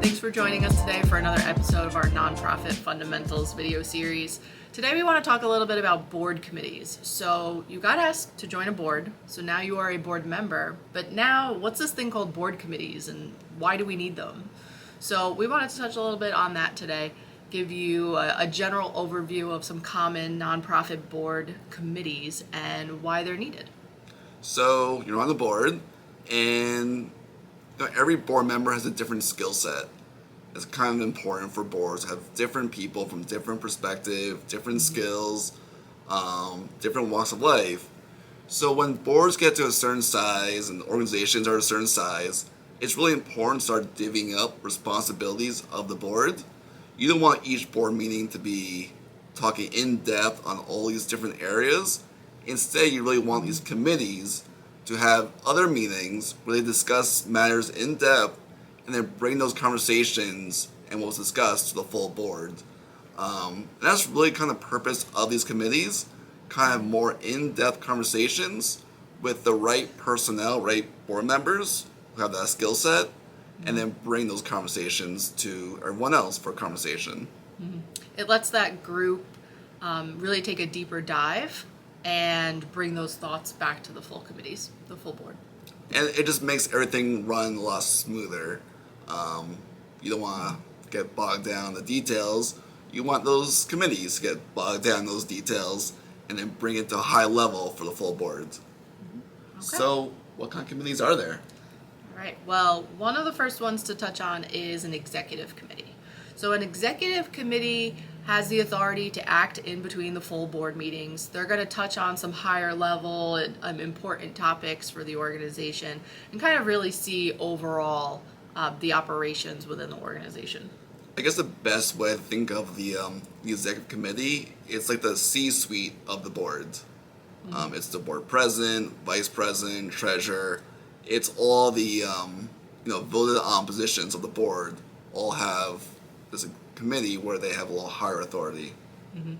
Thanks for joining us today for another episode of our Nonprofit Fundamentals video series. Today we want to talk a little bit about board committees. So you got asked to join a board, so now you are a board member, but now what's this thing called board committees and why do we need them? So we wanted to touch a little bit on that today, give you a general overview of some common nonprofit board committees and why they're needed. So you're on the board, and every board member has a different skill set. It's kind of important for boards to have different people from different perspectives, different skills, different walks of life. So when boards get to a certain size and organizations are a certain size, it's really important to start divvying up responsibilities of the board. You don't want each board meeting to be talking in depth on all these different areas. Instead, you really want these committees to have other meetings where they discuss matters in depth and then bring those conversations and what was discussed to the full board. And that's really kind of the purpose of these committees, kind of more in-depth conversations with the right personnel, right board members who have that skill set, and then bring those conversations to everyone else for conversation. Mm-hmm. It lets that group really take a deeper dive and bring those thoughts back to the full committees, the full board. And it just makes everything run a lot smoother. You don't want to get bogged down in the details. You want those committees to get bogged down in those details and then bring it to a high level for the full board. Okay. So what kind of committees are there? All right. Well, one of the first ones to touch on is an executive committee. So an executive committee has the authority to act in between the full board meetings. They're going to touch on some higher level and important topics for the organization and kind of really see overall the operations within the organization. I guess the best way to think of the executive committee, it's like the C-suite of the board. Mm-hmm. It's the board president, vice president, treasurer. It's all the voted on positions of the board all have this committee where they have a little higher authority. Mm-hmm.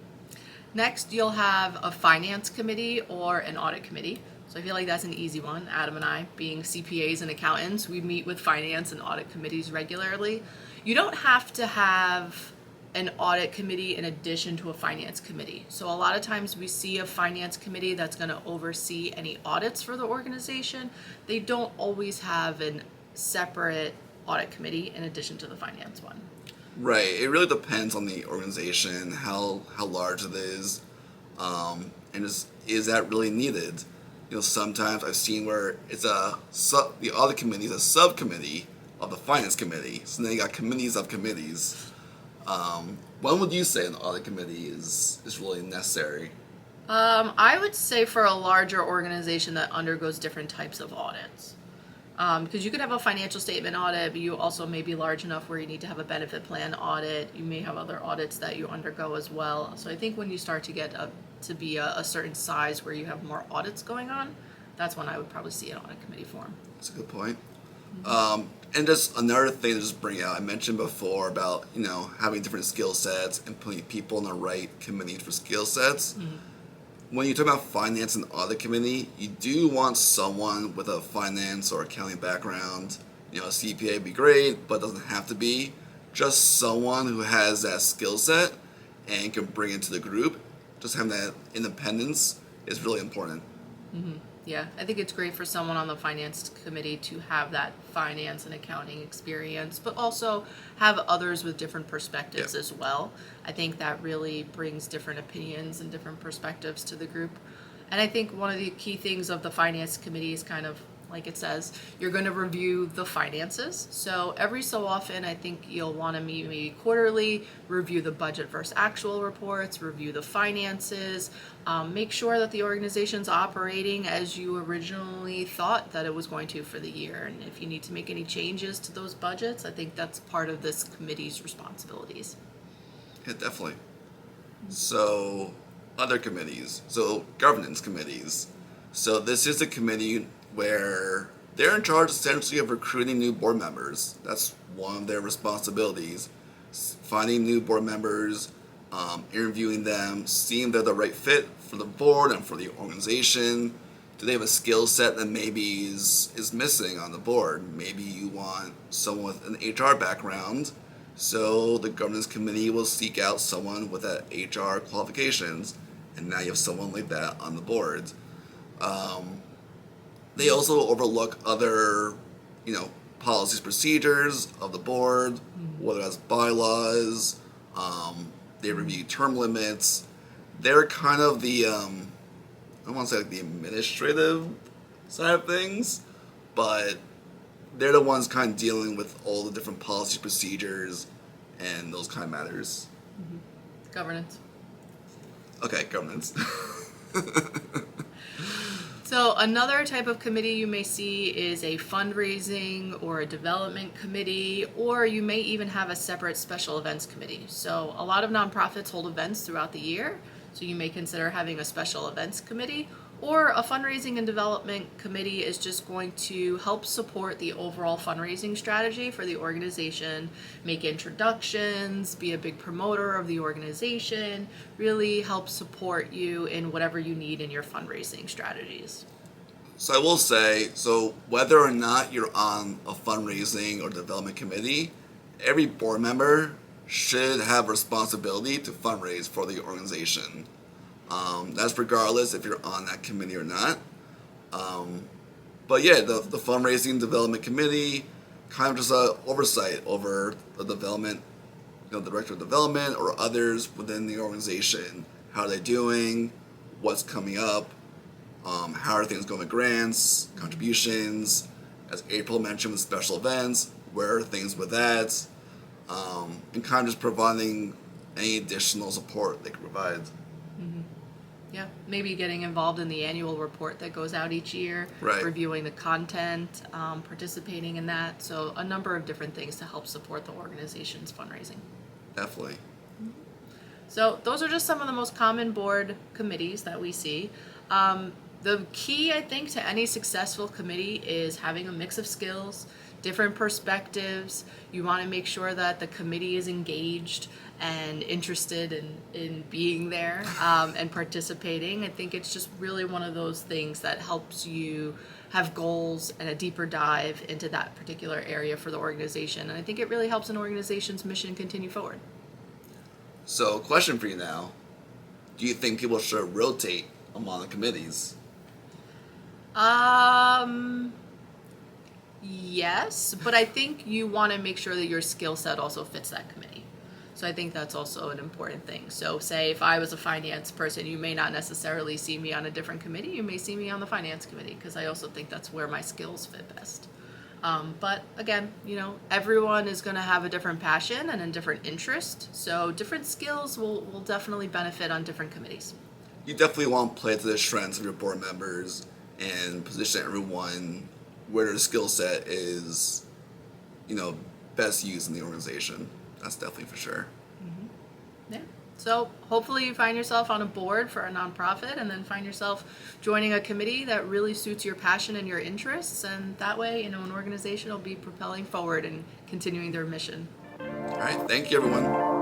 Next, you'll have a finance committee or an audit committee. So I feel like that's an easy one. Adam and I, being CPAs and accountants, we meet with finance and audit committees regularly. You don't have to have an audit committee in addition to a finance committee. So a lot of times we see a finance committee that's going to oversee any audits for the organization. They don't always have a separate audit committee in addition to the finance one. Right. It really depends on the organization, how large it is, and is that really needed? Sometimes I've seen where it's the audit committee is a subcommittee of the finance committee, so then you got committees of committees. When would you say an audit committee is really necessary? I would say for a larger organization that undergoes different types of audits. Because you could have a financial statement audit, but you also may be large enough where you need to have a benefit plan audit. You may have other audits that you undergo as well. So I think when you start to get up to be a certain size where you have more audits going on, that's when I would probably see an audit committee form. That's a good point. Mm-hmm. And just another thing to just bring out, I mentioned before about having different skill sets and putting people in the right committees for skill sets. Mm-hmm. When you talk about finance and audit committee, you do want someone with a finance or accounting background. A CPA would be great, but it doesn't have to be. Just someone who has that skill set and can bring it to the group. Just having that independence is really important. Mm-hmm. Yeah, I think it's great for someone on the finance committee to have that finance and accounting experience, but also have others with different perspectives as well. I think that really brings different opinions and different perspectives to the group. And I think one of the key things of the finance committee is kind of, like it says, you're going to review the finances. So every so often, I think you'll want to meet maybe quarterly, review the budget versus actual reports, review the finances, make sure that the organization's operating as you originally thought that it was going to for the year. And if you need to make any changes to those budgets, I think that's part of this committee's responsibilities. Yeah, definitely. So other committees, so governance committees. So this is a committee where they're in charge essentially of recruiting new board members. That's one of their responsibilities. Finding new board members, interviewing them, seeing they're the right fit for the board and for the organization, Do they have a skill set that maybe is missing on the board? Maybe you want someone with an HR background, so the governance committee will seek out someone with that HR qualifications, and now you have someone like that on the board. They also overlook other, policies, procedures of the board, whether that's bylaws. They review term limits. They're kind of the, I don't want to say like the administrative side of things, but they're the ones kind of dealing with all the different policy procedures and those kind of matters. Governance. Okay, governance. So another type of committee you may see is a fundraising or a development committee, or you may even have a separate special events committee. So a lot of nonprofits hold events throughout the year, so you may consider having a special events committee, or a fundraising and development committee is just going to help support the overall fundraising strategy for the organization, make introductions, be a big promoter of the organization, really help support you in whatever you need in your fundraising strategies. So I will say, so whether or not you're on a fundraising or development committee, every board member should have responsibility to fundraise for the organization. That's regardless if you're on that committee or not. But yeah, the fundraising development committee kind of just oversight over the development, the director of development or others within the organization. How are they doing? What's coming up? How are things going with grants, contributions? As April mentioned with special events, where are things with that? And kind of just providing any additional support they can provide. Yeah, maybe getting involved in the annual report that goes out each year, Right. reviewing the content, participating in that. So a number of different things to help support the organization's fundraising. Definitely. So those are just some of the most common board committees that we see. The key, I think, to any successful committee is having a mix of skills, different perspectives. You want to make sure that the committee is engaged and interested in being there and participating. I think it's just really one of those things that helps you have goals and a deeper dive into that particular area for the organization. And I think it really helps an organization's mission continue forward. So, question for you now. Do you think people should rotate among the committees? Yes, but I think you want to make sure that your skill set also fits that committee. So I think that's also an important thing. So say if I was a finance person, you may not necessarily see me on a different committee. You may see me on the finance committee because I also think that's where my skills fit best. But again, everyone is going to have a different passion and a different interest. So different skills will definitely benefit on different committees. You definitely want to play to the strengths of your board members and position everyone where their skill set is, best used in the organization. That's definitely for sure. Yeah. So hopefully you find yourself on a board for a nonprofit and then find yourself joining a committee that really suits your passion and your interests. And that way, an organization will be propelling forward and continuing their mission. All right. Thank you, everyone.